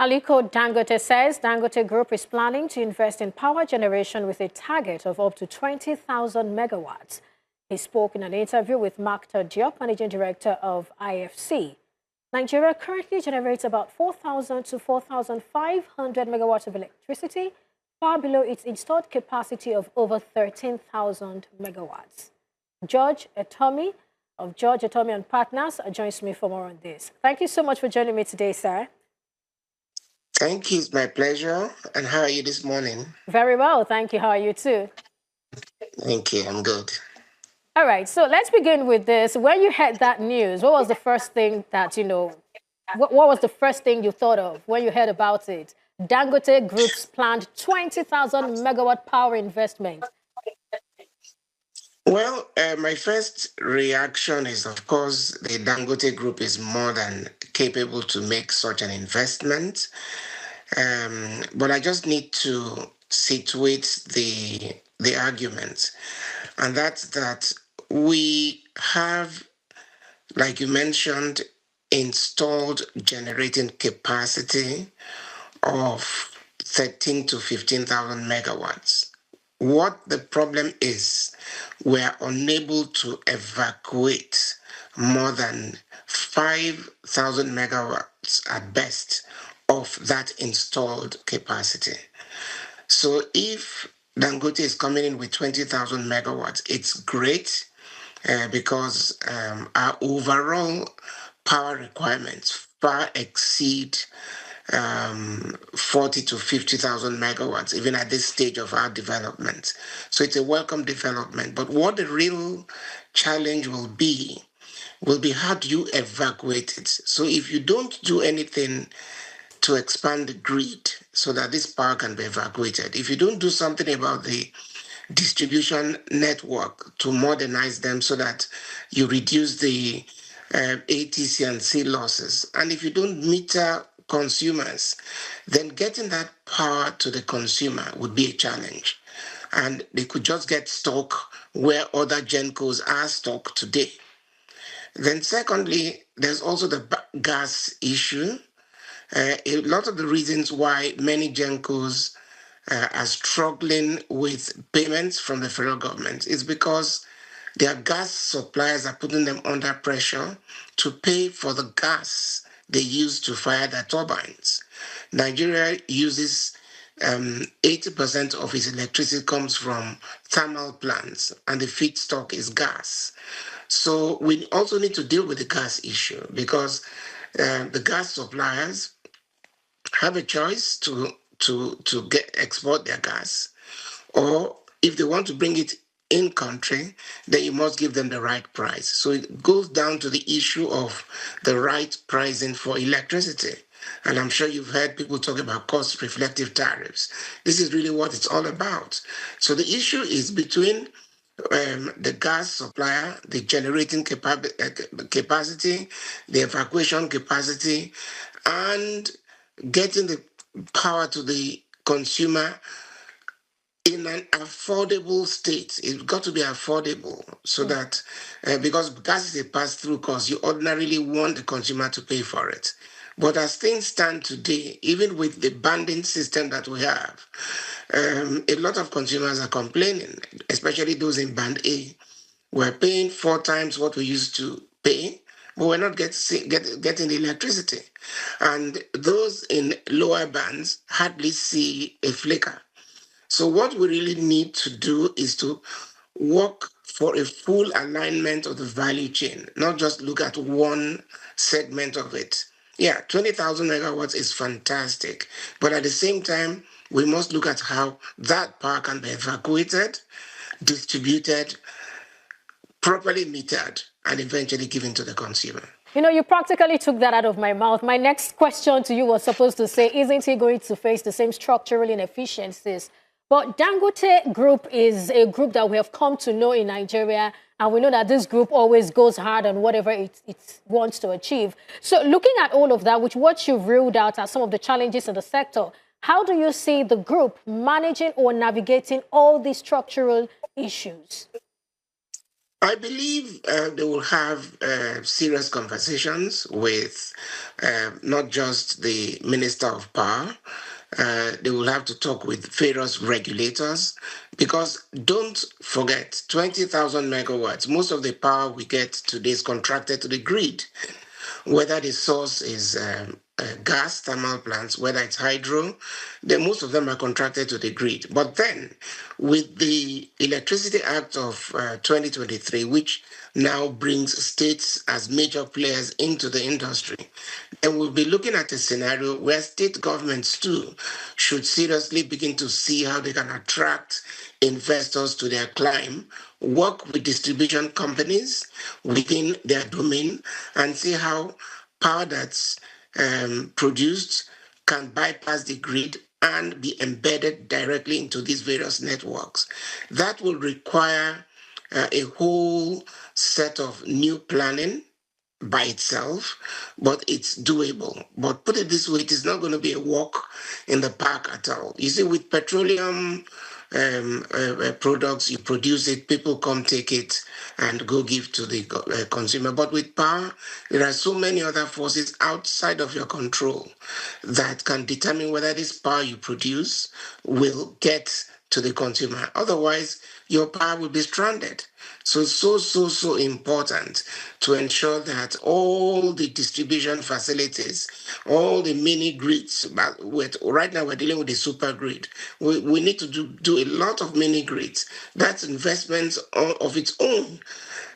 Aliko Dangote says Dangote Group is planning to invest in power generation with a target of up to 20,000 megawatts. He spoke in an interview with Mactar Diop, managing director of IFC. Nigeria currently generates about 4,000 to 4,500 megawatts of electricity, far below its installed capacity of over 13,000 megawatts. George Etomi of George Etomi and Partners joins me for more on this. Thank you so much for joining me today, sir. Thank you. It's my pleasure. And how are you this morning? Very well. Thank you. How are you too? Thank you. I'm good. All right. So let's begin with this. When you heard that news, what was the first thing that, what was the first thing you thought of when you heard about it? Dangote Group's planned 20,000 megawatt power investment. Well, my first reaction is, of course, the Dangote Group is more than capable to make such an investment. But I just need to situate the argument, and that's that we have, like you mentioned, installed generating capacity of 13 to 15,000 megawatts. What the problem is, we're unable to evacuate more than 5,000 megawatts at best of that installed capacity. So if Dangote is coming in with 20,000 megawatts, it's great because our overall power requirements far exceed 40 to 50,000 megawatts, even at this stage of our development. So it's a welcome development. But what the real challenge will be how do you evacuate it? So if you don't do anything to expand the grid so that this power can be evacuated, if you don't do something about the distribution network to modernize them so that you reduce the ATC and C losses, and if you don't meter consumers, then getting that power to the consumer would be a challenge. And they could just get stuck where other GenCos are stuck today. Then secondly, there's also the gas issue. A lot of the reasons why many GenCos are struggling with payments from the federal government is because their gas suppliers are putting them under pressure to pay for the gas they use to fire their turbines. Nigeria uses 80% of its electricity comes from thermal plants, and the feedstock is gas. So we also need to deal with the gas issue because the gas suppliers have a choice to export their gas, or if they want to bring it in country, then you must give them the right price. So it goes down to the issue of the right pricing for electricity. And I'm sure you've heard people talk about cost reflective tariffs. This is really what it's all about. So the issue is between the gas supplier, the generating capacity, the evacuation capacity, and getting the power to the consumer in an affordable state. It's got to be affordable so that, because gas is a pass-through cost, you ordinarily want the consumer to pay for it. But as things stand today, even with the banding system that we have, a lot of consumers are complaining, especially those in band A. We're paying 4 times what we used to pay, but we're not getting the electricity. And those in lower bands hardly see a flicker. So what we really need to do is to work for a full alignment of the value chain, not just look at one segment of it. Yeah, 20,000 megawatts is fantastic, but at the same time, we must look at how that power can be evacuated, distributed, properly metered, and eventually given to the consumer. You practically took that out of my mouth. My next question to you was supposed to say, isn't he going to face the same structural inefficiencies? But Dangote Group is a group that we have come to know in Nigeria, and we know that this group always goes hard on whatever it wants to achieve. So looking at all of that, which what you've ruled out as some of the challenges in the sector, how do you see the group managing or navigating all these structural issues? I believe they will have serious conversations with not just the Minister of Power. They will have to talk with various regulators because don't forget 20,000 megawatts. Most of the power we get today is contracted to the grid, whether the source is gas thermal plants, whether it's hydro, then most of them are contracted to the grid. But then, with the Electricity Act of 2023, which now brings states as major players into the industry, then we'll be looking at a scenario where state governments too should seriously begin to see how they can attract investors to their climb, work with distribution companies within their domain, and see how power that's produced can bypass the grid and be embedded directly into these various networks. That will require a whole set of new planning by itself, but it's doable. But put it this way, it is not going to be a walk in the park at all. You see, with petroleum products, you produce it, people come take it and go give to the consumer. But with power, there are so many other forces outside of your control that can determine whether this power you produce will get to the consumer. Otherwise, your power will be stranded. So, so important to ensure that all the distribution facilities, all the mini grids, but right now we're dealing with the super grid. We need to do a lot of mini grids. That's investments of its own.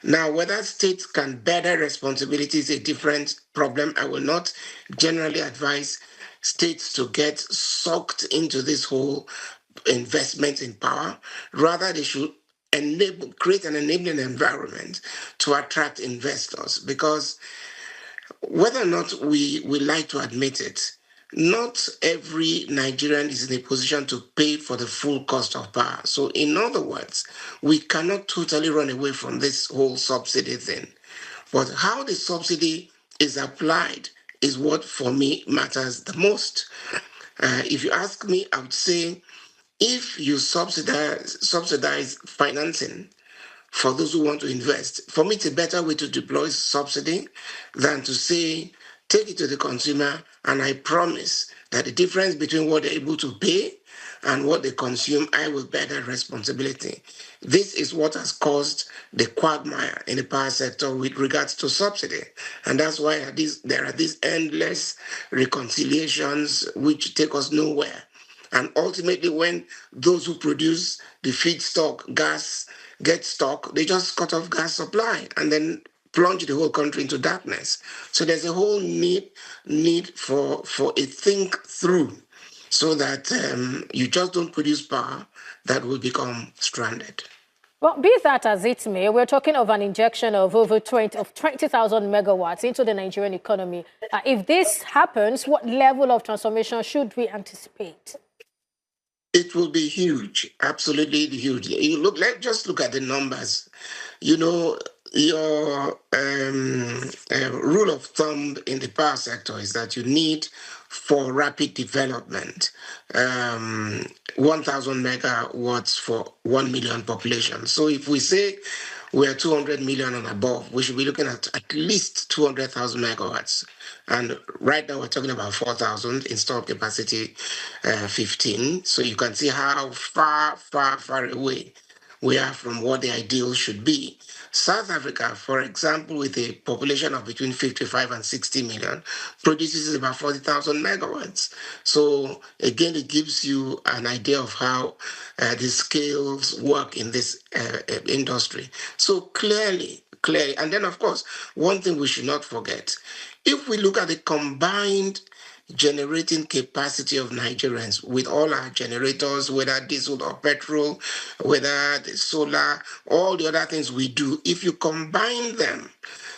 Now, whether states can bear their responsibility is a different problem. I will not generally advise states to get sucked into this whole investment in power. Rather, they should create an enabling environment to attract investors, because whether or not we like to admit it, not every Nigerian is in a position to pay for the full cost of power. So, in other words, we cannot totally run away from this whole subsidy thing. But how the subsidy is applied is what, for me, matters the most. If you ask me, I would say if you subsidize financing for those who want to invest, for me, it's a better way to deploy subsidy than to say, take it to the consumer, and I promise that the difference between what they're able to pay and what they consume, I will bear that responsibility. This is what has caused the quagmire in the power sector with regards to subsidy. And that's why there are these endless reconciliations which take us nowhere. And ultimately, when those who produce the feedstock, gas, get stuck, they just cut off gas supply and then plunge the whole country into darkness. So there's a whole need for a think through, so that you just don't produce power that will become stranded. Well, be that as it may, we're talking of an injection of over 20,000 megawatts into the Nigerian economy. If this happens, what level of transformation should we anticipate? It will be huge, absolutely huge. Let's just look at the numbers. You know, your rule of thumb in the power sector is that you need, for rapid development, 1,000 megawatts for 1 million population. So if we say we're 200 million and above, we should be looking at least 200,000 megawatts. And right now we're talking about 4,000, installed capacity 15. So you can see how far away we are from what the ideal should be. South Africa, for example, with a population of between 55 and 60 million, produces about 40,000 megawatts. So again, it gives you an idea of how the scales work in this industry. So clearly, and then of course, one thing we should not forget, if we look at the combined generating capacity of Nigerians with all our generators, whether diesel or petrol, whether the solar, all the other things we do, if you combine them,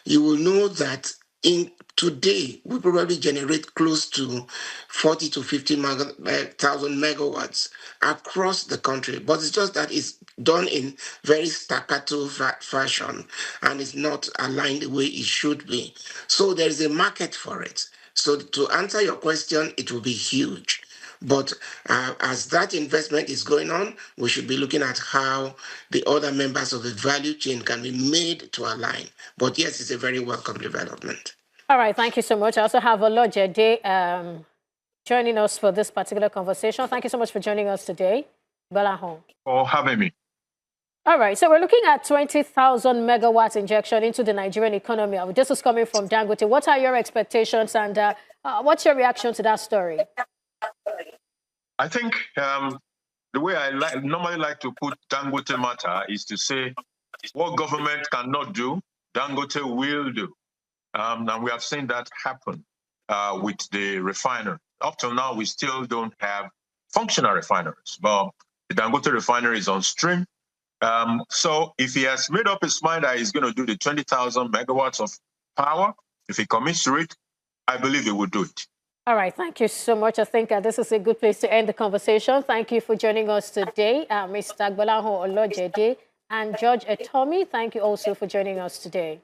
you will know that in today we probably generate close to 40 to 50,000 megawatts across the country. But it's just that it's done in very staccato fashion and it's not aligned the way it should be. So there is a market for it. So to answer your question, it will be huge. But as that investment is going on, we should be looking at how the other members of the value chain can be made to align. But yes, it's a very welcome development. All right, thank you so much. I also have Olojede joining us for this particular conversation. Thank you so much for joining us today, Gbolahan. For having me. All right, so we're looking at 20,000 megawatts injection into the Nigerian economy. This is coming from Dangote. What are your expectations and what's your reaction to that story? I think the way I normally like to put Dangote matter is to say what government cannot do, Dangote will do. And we have seen that happen with the refinery. Up till now, we still don't have functional refineries, but the Dangote refinery is on stream. So if he has made up his mind that he's going to do the 20,000 megawatts of power, if he commits to it, I believe he will do it. All right, thank you so much. I think this is a good place to end the conversation. Thank you for joining us today, Mr. Gbolahan Olojede and George Etomi. Thank you also for joining us today.